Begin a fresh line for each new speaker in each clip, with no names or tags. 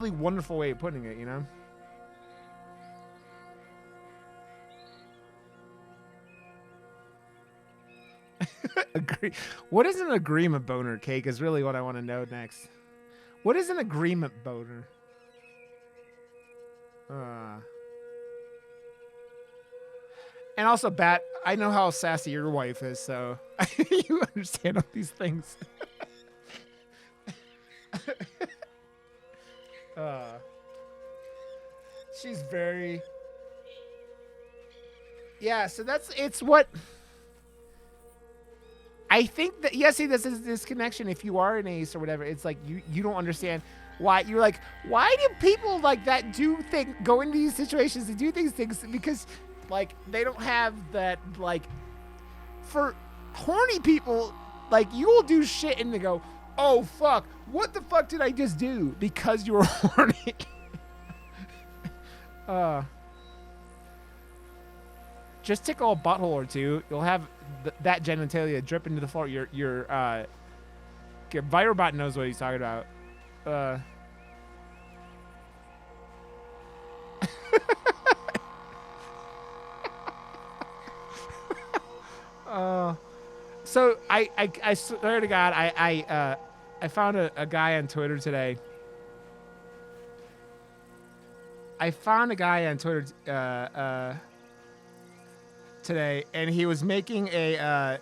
really wonderful way of putting it, you know? Agree. What is an agreement boner, Cake, is really what I want to know next. What is an agreement boner? Uh, and also, Bat, I know how sassy your wife is, so you understand all these things. uh, she's very. Yeah, so it's what I think that. Yeah, see, this connection. If you are an ace or whatever, it's like you don't understand why you're like, why do people like that go into these situations and do things because like they don't have that like for horny people, like you will do shit and they go, oh fuck, what the fuck did I just do because you were horny. uh just tickle a butthole or two, you'll have that genitalia drip into the floor. Your Virobot knows what he's talking about. uh uh So I swear to God, I found a guy on Twitter today. I found a guy on Twitter today, and he was making a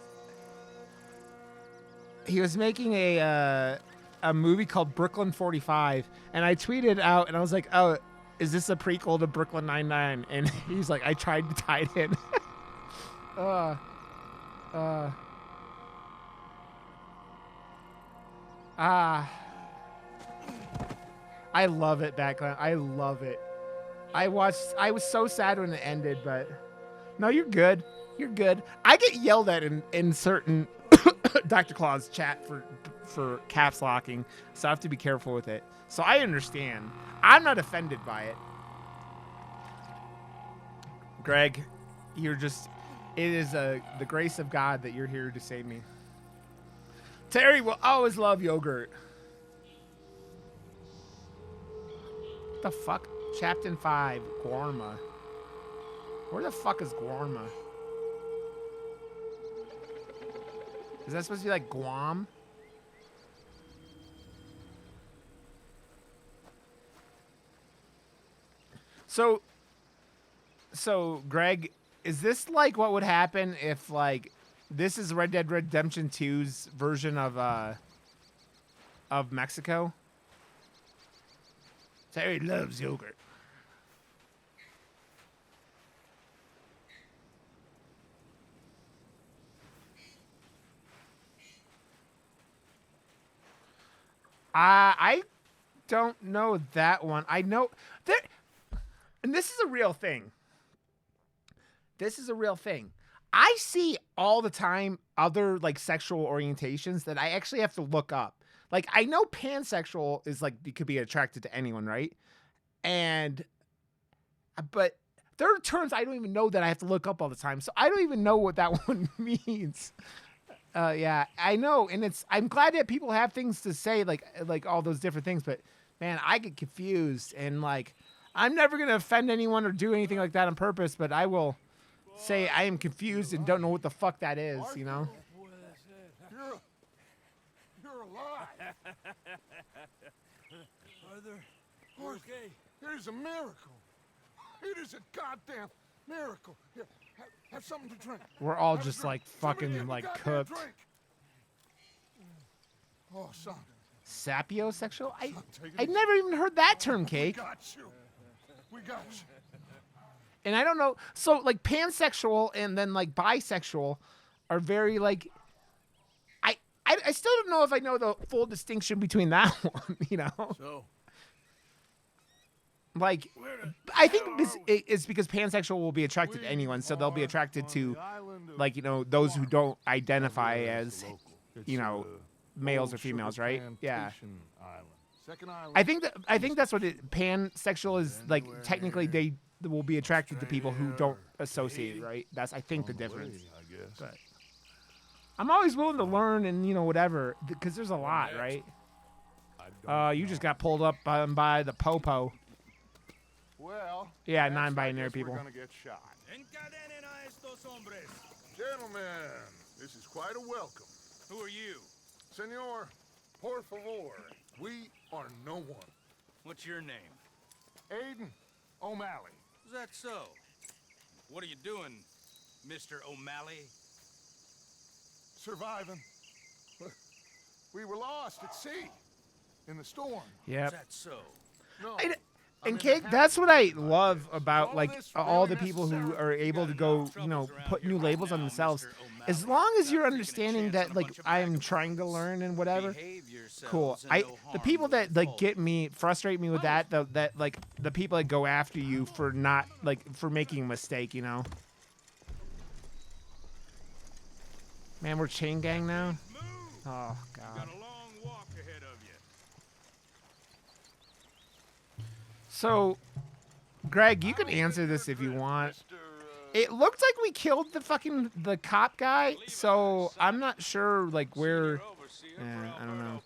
movie called Brooklyn 45, and I tweeted out, and I was like, oh, is this a prequel to Brooklyn 99? And he's like, I tried to tie it in. uh uh ah I love it, Backland. I love it. I was so sad when it ended, but no, you're good. You're good. I get yelled at in certain Dr. Claus chat for caps locking, so I have to be careful with it. So I understand. I'm not offended by it. Greg, you're just it is the grace of God that you're here to save me. Terry will always love yogurt. What the fuck? Chapter 5, Guarma. Where the fuck is Guarma? Is that supposed to be like Guam? So, Greg, is this like what would happen if like this is Red Dead Redemption 2's version of Mexico? Terry loves yogurt. I don't know that one. I know there, and this is a real thing. This is a real thing. I see all the time other like sexual orientations that I actually have to look up. Like I know pansexual is like you could be attracted to anyone, right? And but there are terms I don't even know that I have to look up all the time. So I don't even know what that one means. Yeah, I know, and I'm glad that people have things to say, like all those different things. But man, I get confused, and like I'm never gonna offend anyone or do anything like that on purpose. But I will say I am confused and don't know what the fuck that is. You know?
You're alive. Arthur, it is a miracle. It is a goddamn miracle. Here, have something to drink.
We're all just like fucking like cooked.
Oh, son.
Sapiosexual? I never even heard that term, Cake.
We got you. We got you.
And I don't know. So like pansexual and then like bisexual are very like. I still don't know if I know the full distinction between that one. You know.
So.
Like, I think this is because pansexual will be attracted to anyone, so they'll be attracted to, like, you know, those who don't identify as, you know, males or females, right? Yeah. I think that's what pansexual is like. Technically, they will be attracted to people who don't associate, right? That's I think the difference. But I'm always willing to learn and whatever because there's a lot, right? You just got pulled up by the popo.
Well,
Yeah,
next,
non-binary
I guess
people.
We're gonna get shot. Gentlemen, this is quite a welcome.
Who are you?
Senor, por favor, we are no one.
What's your name?
Aiden O'Malley.
Is that so? What are you doing, Mr. O'Malley?
Surviving. We were lost at sea. In the storm.
Yep.
Is that so?
No.
And Cake, that's what I love about like all the people who are able to go, you know, put new labels on themselves. As long as you're understanding that like I'm trying to learn and whatever, cool. The people that like frustrate me with that like the people that go after you for not like for making a mistake, you know. Man, we're chain gang now. Oh God. So, Greg, you can answer this if you want. It looked like we killed the cop guy, so I'm not sure like where. I don't know.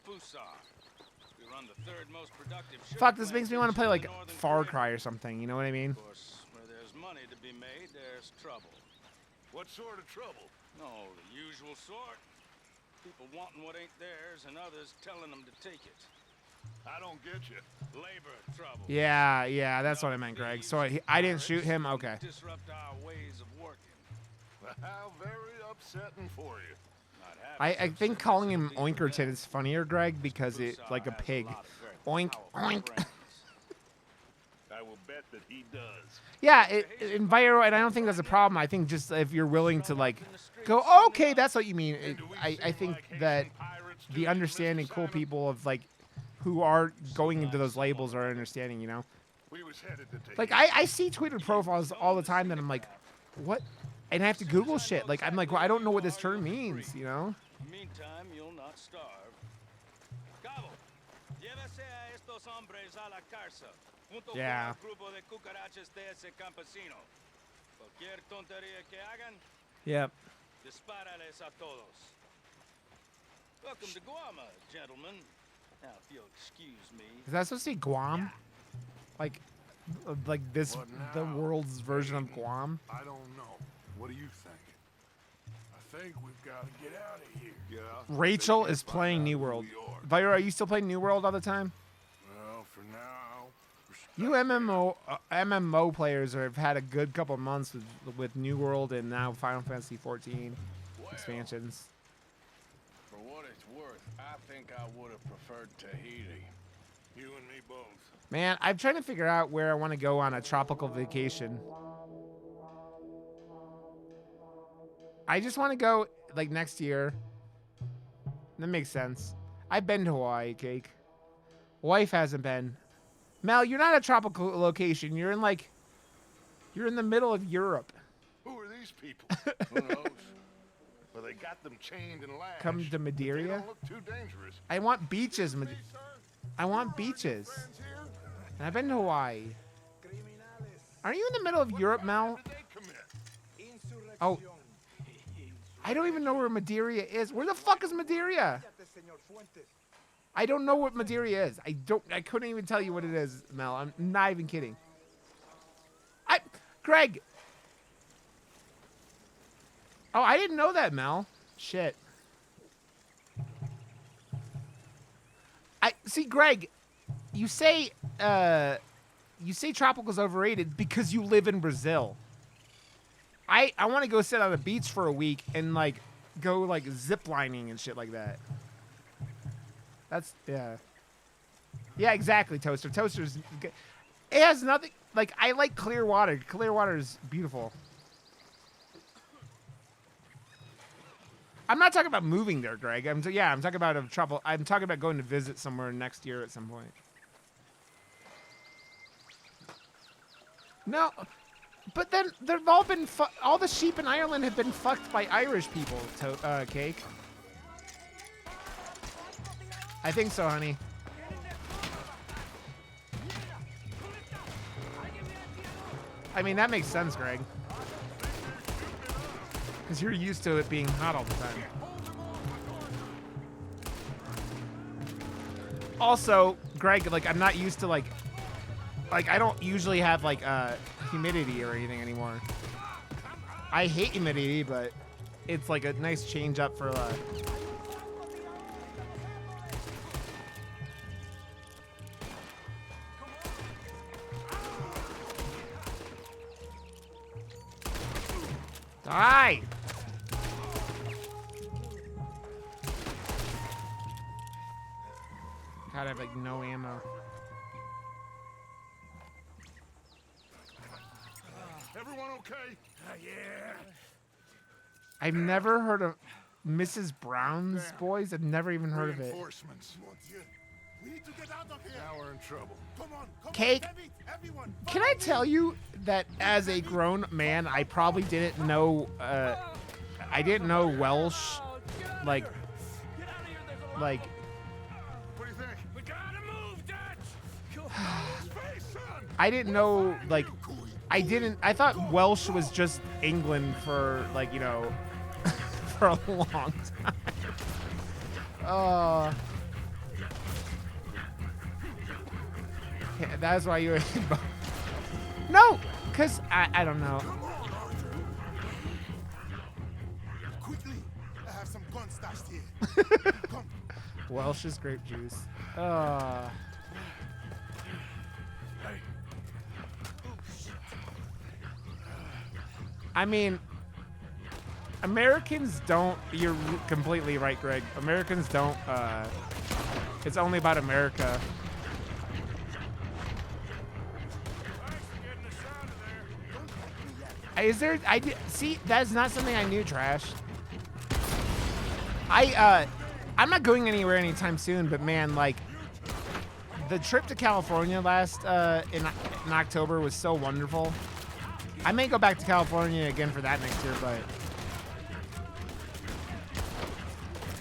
Fuck, this makes me want to play like Far Cry or something. You know what I mean?
Where there's money to be made, there's trouble.
What sort of trouble?
No, the usual sort. People wanting what ain't theirs, and others telling them to take it.
I don't get you.
Labor trouble.
Yeah, that's what I meant, Greg. So I didn't shoot him. Okay.
Disrupt our ways of working.
How very upsetting for you.
I think calling him Oinkerton is funnier, Greg, because it like a pig. Oink, oink.
I will bet that he does.
Yeah, in Viro, and I don't think that's a problem. I think just if you're willing to like go, okay, that's what you mean. I think that the understanding, cool people of like who are going into those labels are understanding, you know.
We was headed to take
Like I see Twitter profiles all the time that I'm like, what? And I have to Google shit. Like I'm like, well, I don't know what this term means, you know.
Meantime, you'll not starve. Cabo, llévese a estos hombres a la cárcel. Junto con
Yeah.
el grupo de cucarachas de ese campesino. Cualquier tontería que hagan,
Yep.
dispárales a todos. Welcome to Guam, gentlemen. Now, if you'll excuse me.
Is that supposed to be Guam? Like this, the world's version of Guam?
I don't know. What do you think? I think we've got to get out of here. Yeah.
Rachel is playing New World. Viro, are you still playing New World all the time?
Well, for now.
You MMO players have had a good couple of months with New World and now Final Fantasy 14 expansions.
For what it's worth, I think I would have preferred Tahiti.
You and me both.
Man, I'm trying to figure out where I want to go on a tropical vacation. I just want to go like next year. That makes sense. I've been to Hawaii, Cake. Wife hasn't been. Mel, you're not a tropical location. You're in the middle of Europe.
Who are these people? Who knows? Well, they got them chained and lashed.
Come to
They
Madeira?
don't look too dangerous.
I want beaches.
Please, sir.
I want beaches.
Friends here?
And I've been to Hawaii. Aren't you in the middle of Europe, Mel?
What did they commit?
Oh. I don't even know where Madeira is. Where the fuck is Madeira? I don't know what Madeira is. I couldn't even tell you what it is, Mel. I'm not even kidding. Greg. Oh, I didn't know that, Mel. Shit. See, Greg, you say tropical's overrated because you live in Brazil. I want to go sit on the beach for a week and like go like zip lining and shit like that. That's yeah, exactly. Toaster's it has nothing like I like clear water. Clear water is beautiful. I'm not talking about moving there, Greg. I'm talking about I'm talking about going to visit somewhere next year at some point. No. But then they've all been all the sheep in Ireland have been fucked by Irish people. Cake. I think so, honey. I mean that makes sense, Greg. Because you're used to it being hot all the time. Also, Greg, like I'm not used to like I don't usually have like humidity or anything anymore. I hate humidity, but it's like a nice change up for Die! God, I have like no ammo.
Everyone okay? Yeah.
I've never heard of Mrs. Brown's Boys. I've never even heard of it.
Reinforcements. Mon Dieu. We need to get out of here. Now we're in trouble. Come on,
Cake,
everyone.
can I tell you that as a grown man, I probably didn't know, I didn't know Welsh, like,
What do you think? We gotta move, Dutch. Space, son.
I didn't know, like, I thought Welsh was just England for, like, you know, for a long time. Yeah, that's why you were. No, because I don't know.
Quickly, I have some guns stashed here. Come.
Welsh's grape juice. I mean, Americans don't. You're completely right, Greg. Americans don't. It's only about America. Is there? See. That's not something I knew. Trash. I'm not going anywhere anytime soon. But man, like, the trip to California last in October was so wonderful. I may go back to California again for that next year, but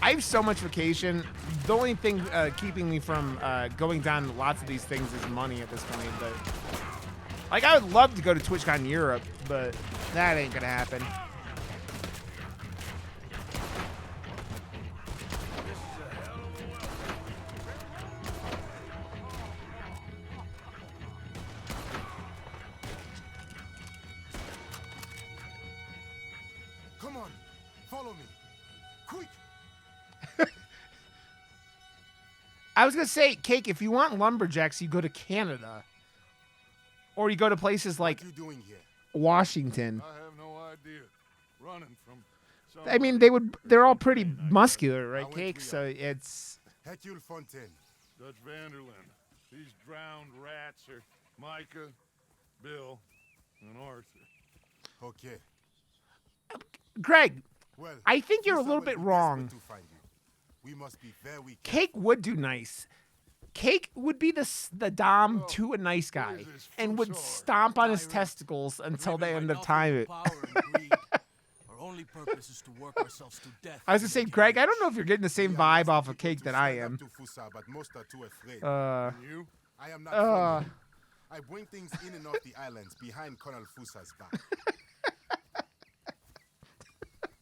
I have so much vacation. The only thing keeping me from going down lots of these things is money at this point. But like, I would love to go to TwitchCon Europe, but that ain't gonna happen.
Come on, follow me. Quick.
I was gonna say, Cake, if you want lumberjacks, you go to Canada, or you go to places like
What are you doing here?
Washington.
I have no idea. Running from
I mean, they're all pretty muscular, right, Cake? So it's.
Hercule Fontaine. Dutch Vanderlyn. These drowned rats are Micah, Bill, and Arthur. Okay.
Greg,
Well,
I think you're a
Fusa
little
will
bit
be
wrong.
desperate to find you. We must be very
Cake would do nice. Cake would be the dom to a nice guy
is this
and would
Fusa?
stomp on his testicles until the end of time.
Our only purpose is to work ourselves to death.
I was gonna say, Greg, I don't know if you're getting the same vibe off of Cake that I am.
To Fusa, but most are too afraid.
You?
I am not from here. I bring things in and off the islands behind Colonel Fusa's back.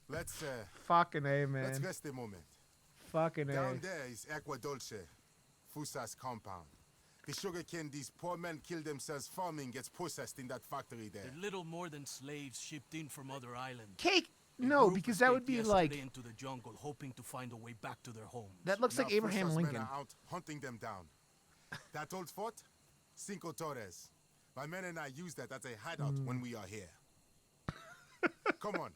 Let's
Fucking A,
let's
man.
rest a moment.
Fucking A.
Down there is Agua Dulce, Fusa's compound. The sugarcane these poor men kill themselves farming gets processed in that factory there.
They're little more than slaves shipped in from other islands.
Cake,
A
no,
group
because that would
escaped
be
yesterday
like.
into the jungle, hoping to find a way back to their homes.
That looks like
Now
Abraham
Fusa's
Lincoln.
men are out hunting them down. That old fort, Cinco Torres. My men and I use that as a hideout when we are here. Come on.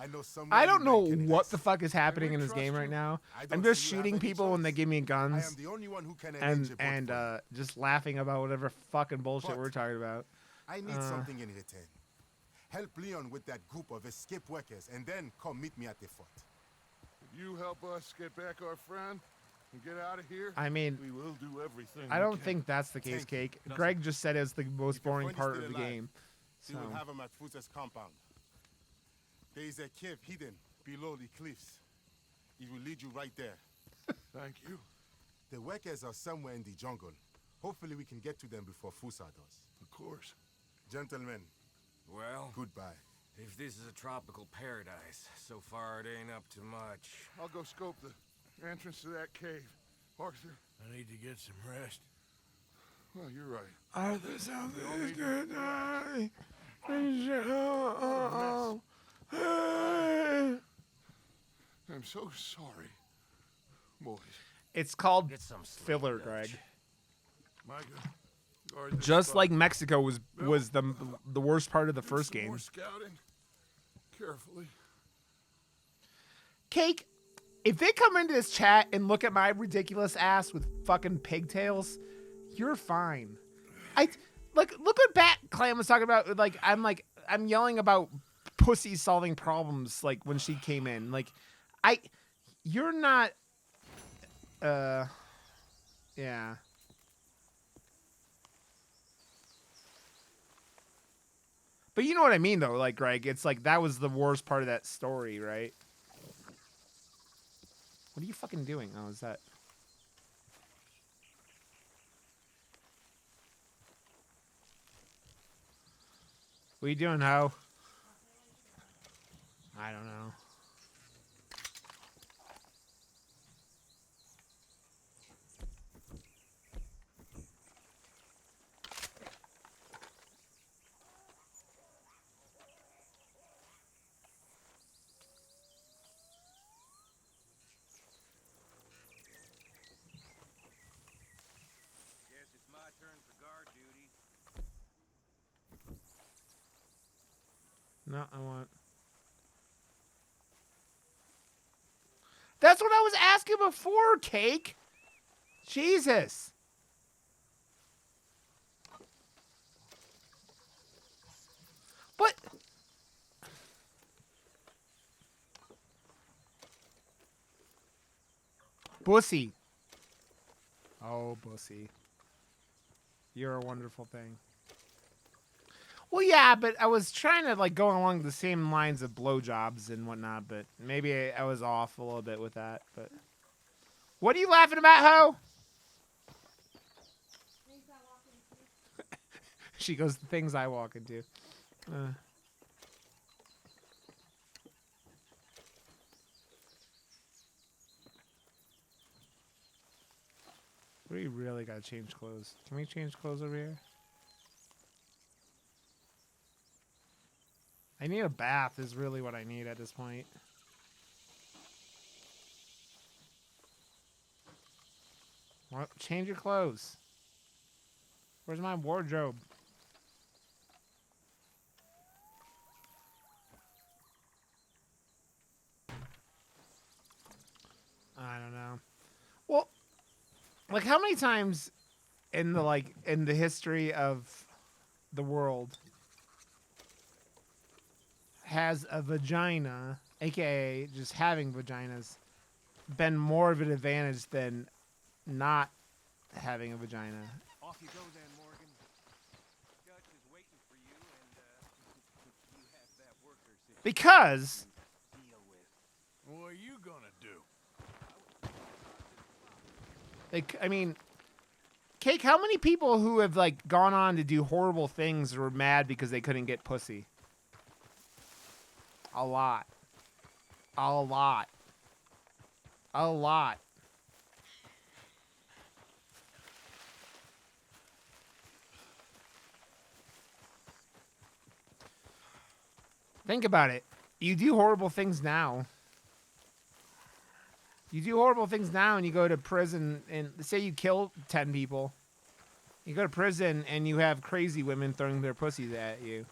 I know someone.
I don't
you
know
men can
what
ask.
the fuck is happening
we
in this
trust
game right
you?
now.
I
I'm
don't
just
see you have
shooting
any
people when they
choice.
give me
I am
guns
the only one who can arrange a boat
and
for you.
just laughing about whatever fucking bullshit
But-
we're talking about.
I need something in return. Help Leon with that group of escaped workers, and then come meet me at the fort. If you help us get back our friend and get out of here,
I mean,
we will do everything.
I
we
don't
can.
think that's the case,
Thank you.
Cake. Greg just said it's the most
If your
boring
friend is
part
still
of the
alive,
game.
We
So
will have him at Fusa's compound. There is a cave hidden below the cliffs. It will lead you right there. Thank you. The workers are somewhere in the jungle. Hopefully we can get to them before Fusa does. Of course. Gentlemen,
Well,
goodbye.
if this is a tropical paradise, so far it ain't up to much.
I'll go scope the entrance to that cave. Arthur,
I need to get some rest.
Well, you're right.
Arthur, something is
need
good.
I'm so sorry. Boys.
It's called
Get some sleep,
filler,
Dutch.
Greg.
Micah, guard this
Just
spot.
like Mexico was the worst part of the
Do
first
some
game.
more scouting. Carefully.
Cake, if they come into this chat and look at my ridiculous ass with fucking pigtails, you're fine. Look what Bat Clam was talking about. I'm yelling about pussy solving problems like when she came in. You're not yeah. But you know what I mean though, like Greg, it's like that was the worst part of that story, right? What are you fucking doing? Oh, is that... What are you doing, Ho? I don't know.
Guess it's my turn for guard duty.
No, I want... That's what I was asking before, Cake! Jesus! But... Bussy. Oh, Bussy. You're a wonderful thing. Well, yeah, but I was trying to like go along the same lines of blowjobs and whatnot, but maybe I was off a little bit with that. But what are you laughing about, Ho? She goes, the things I walk into. We really gotta change clothes. Can we change clothes over here? I need a bath is really what I need at this point. What? Change your clothes. Where's my wardrobe? I don't know. Well, like how many times in the history of the world has a vagina, aka just having vaginas, been more of an advantage than not having a vagina?
Off you go then, Morgan. Dutch is waiting for you, and you have that worker situation
Because
to deal with.
What are you gonna do?
I mean, Cake, how many people who have like gone on to do horrible things were mad because they couldn't get pussy? A lot. A lot. A lot. Think about it. You do horrible things now. You do horrible things now and you go to prison and say you kill 10 people. You go to prison and you have crazy women throwing their pussies at you.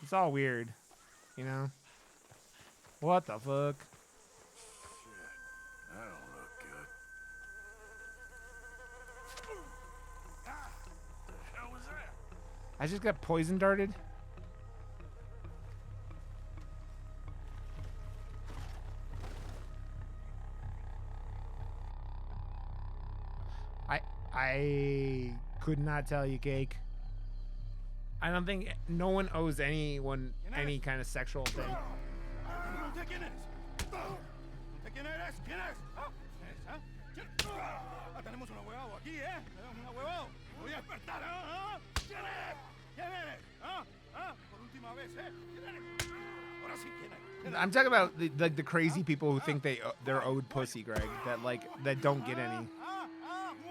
It's all weird, you know? What the fuck?
Shit, that don't look good. The hell was that?
I just got poison darted? I could not tell you, Cake. I don't think no one owes anyone any kind of sexual thing.
¿Usted quién eres? ¿Usted quién eres? ¿Quién es? ¿Ah? ¿Ah? ¿Quién? Ah, tenemos un abogado aquí, ¿eh? Un abogado. Voy a despertar, ¿ah? ¿Quién eres? ¿Quién eres? ¿Ah? ¿Ah? Por última vez, ¿eh? ¿Quién eres? Ahora sí, ¿quién eres?
I'm talking about the crazy people who think they're owed pussy, Greg. That don't get any.
Who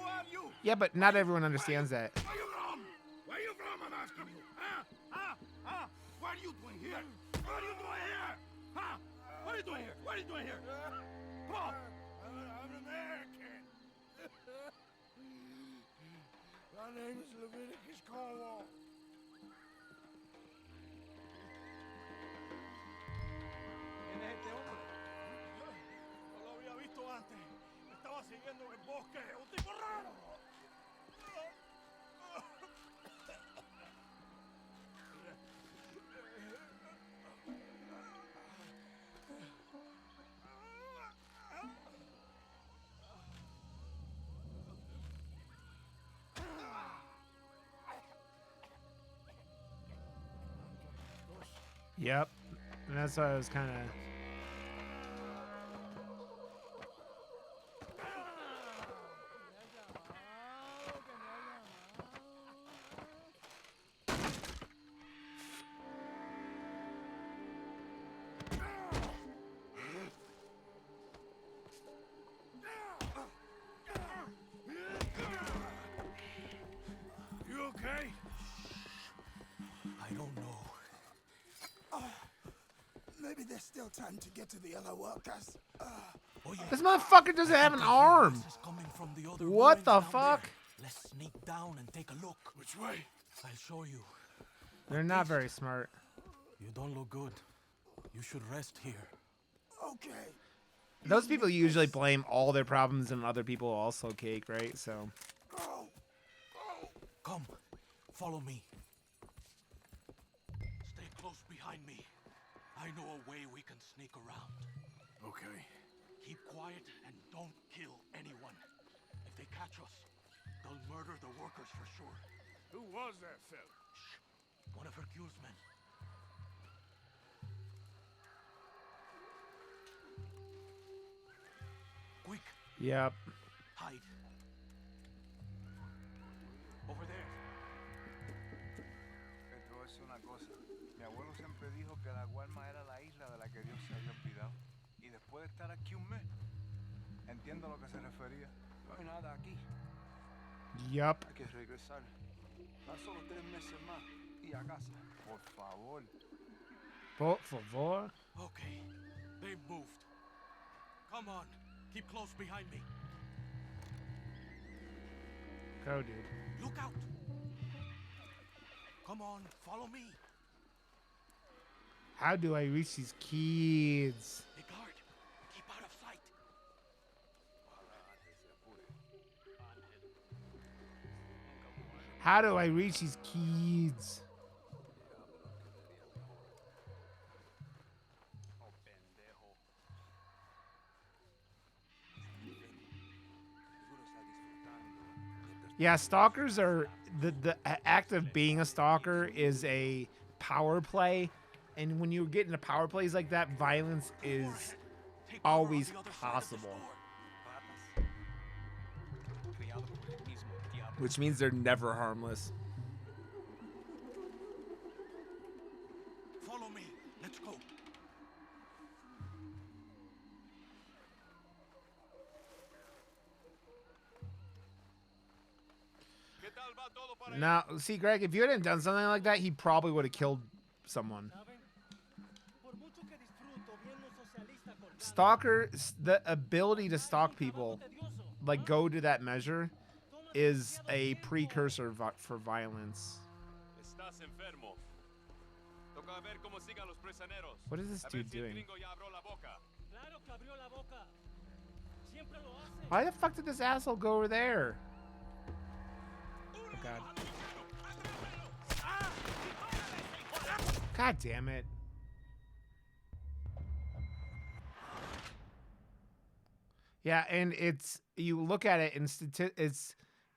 are you?
Yeah, but not everyone understands that.
Where you from? Where you from, I'm asking you? What are you doing here? What are you doing here? What are you doing here? What are you doing here? Come on. I'm American. My name is Leviticus Cornwall. ¿Quién es este hombre? No lo había visto antes. Me estaba siguiendo en el bosque. Un tipo raro.
Yep. And that's why I was kind of.
You okay?
I don't know.
Maybe there's still time to get to the other workers.
Oh, yeah.
This motherfucker doesn't have an arm.
This is coming from the other
What
ruins
the
down
fuck?
there. Let's sneak down and take a look.
Which way?
I'll show you.
They're not very smart.
You don't look good. You should rest here.
Okay.
Those people usually blame all their problems on other people also, Cake, right? So.
Go.
Come, follow me. Stay close behind me. I know a way we can sneak around.
Okay.
Keep quiet and don't kill anyone. If they catch us, they'll murder the workers for sure.
Who was that fella?
Shh. One of Hercule's men. Quick,
Yep.
hide. Over there.
Te voy a decir una cosa. Mi abuelo siempre dijo que la Guarma era la isla de la que Dios se había olvidado. Y después de estar aquí un mes, entiendo a lo que se refería. No hay nada aquí.
Yup.
Hay que regresar. Tan solo 3 meses más y a casa. Por favor.
Por favor.
Okay, they've moved. Come on, keep close behind me.
Go, dude.
Look out! Come on, follow me.
How do I reach these kids?
Hey, guard, keep out of sight.
How do I reach these kids? Yeah, stalkers are the act of being a stalker is a power play, and when you get into power plays like that, violence is
Take cover on
always
the other side of this
possible.
door.
Which means they're never harmless.
Follow me. Let's go.
Now, see, Greg, if you hadn't done something like that, he probably would have killed someone. Stalker, the ability to stalk people, like go to that measure, is a precursor for violence.
Estás enfermo. Toca ver cómo sigan los prisioneros.
What is this
A ver
dude
si el
doing?
gringo ya abrió la boca.
Claro que abrió la boca. Siempre lo hace.
Why the fuck did this asshole go over there? Oh, God. God damn it. Yeah, and it's, you look at it and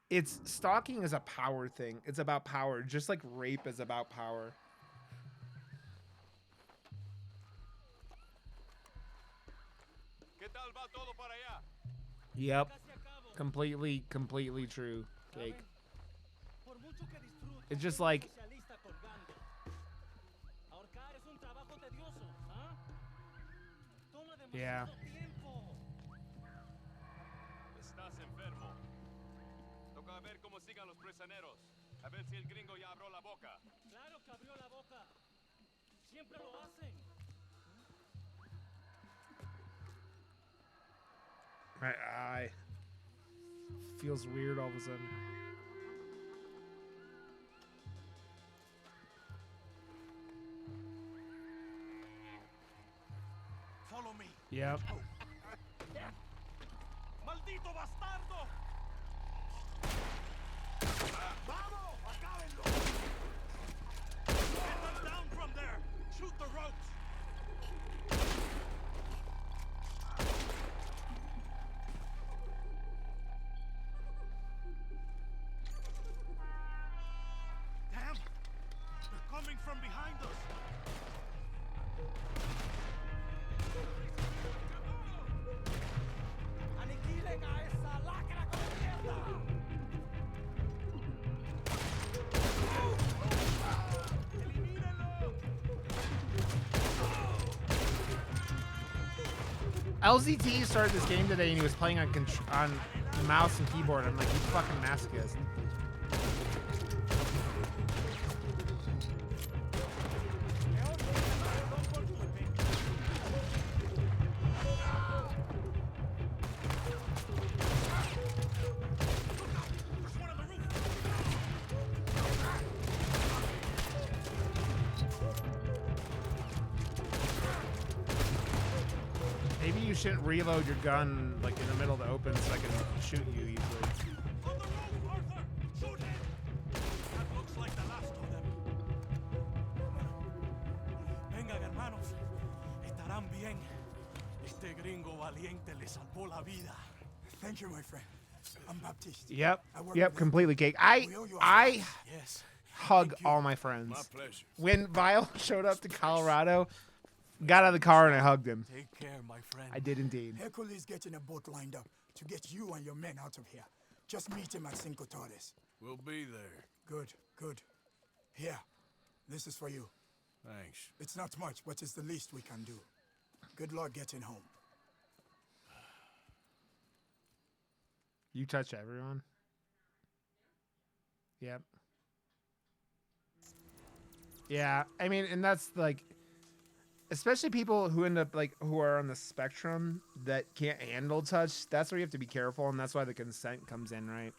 it's stalking is a power thing. It's about power, just like rape is about power.
¿Qué tal va todo para allá?
Yep. Completely true, Cake.
Por mucho que disfrute,
It's just like,
especialista colgando. Ahorcar es un trabajo tedioso, ¿ah?
Yeah.
Estás enfermo. Toca ver cómo sigan los prisioneros. A ver si el gringo ya abrió la boca.
Claro que abrió la boca. Siempre lo hacen.
My eye feels weird all of a sudden.
Follow me.
Yep.
¡Maldito bastardo! ¡Vamos! ¡Acábenlo! Get them down from there! Shoot the ropes! Damn! They're coming from behind us! ¡Aniquilen a esa lacra con mierda! ¡Elimínenlo!
LZT started this game today and he was playing on mouse and keyboard. I'm like, you fucking masochist. Maybe you shouldn't reload your gun like in the middle of the open so I can shoot you easily.
On the roof, Arthur! Shoot him! That looks like the last of them. Vengan, hermanos. Estarán bien. Este gringo valiente le salvó la vida.
Thank you, my friend. I'm Baptiste.
Yep.
I work
Yep.
with
Completely cake. I
Yes.
hug all my friends.
My pleasure.
When Vile showed up to Colorado, got out of the car and I hugged him.
Take care, my friend.
I did indeed.
Hercules is getting a boat lined up to get you and your men out of here. Just meet him at Cinco Torres.
We'll be there.
Good, good. Here, this is for you.
Thanks.
It's not much, but it's the least we can do. Good luck getting home.
You touch everyone. Yep. Yeah, I mean, and that's like, especially people who end up like who are on the spectrum that can't handle touch. That's where you have to be careful, and that's why the consent comes in, right?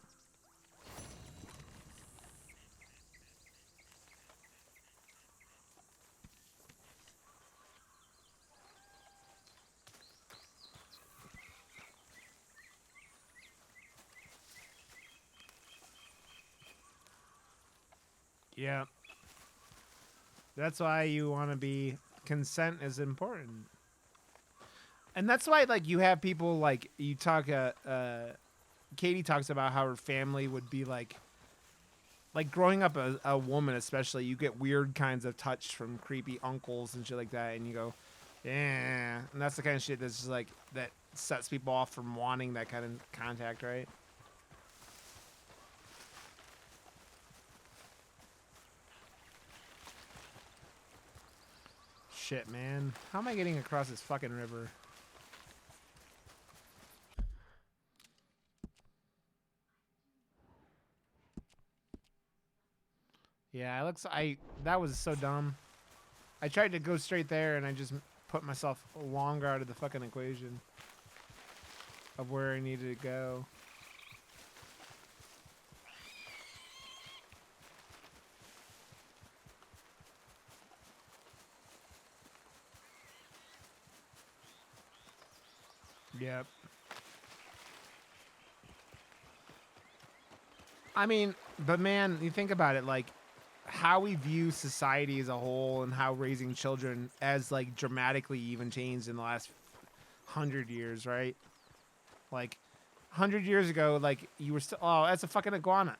Yeah. That's why you want to be, consent is important. And that's why, like, you have people, like, you talk, Katie talks about how her family would be, like growing up a woman especially, you get weird kinds of touch from creepy uncles and shit like that, and you go, yeah. And that's the kind of shit that's just, like, that sets people off from wanting that kind of contact, right? Shit, man. How am I getting across this fucking river? Yeah, that was so dumb. I tried to go straight there and I just put myself longer out of the fucking equation of where I needed to go. Yep. I mean, but man, you think about it, like, how we view society as a whole and how raising children has, like, dramatically even changed in the last 100 years, right? Like, 100 years ago, like, you were still, oh, that's a fucking iguana.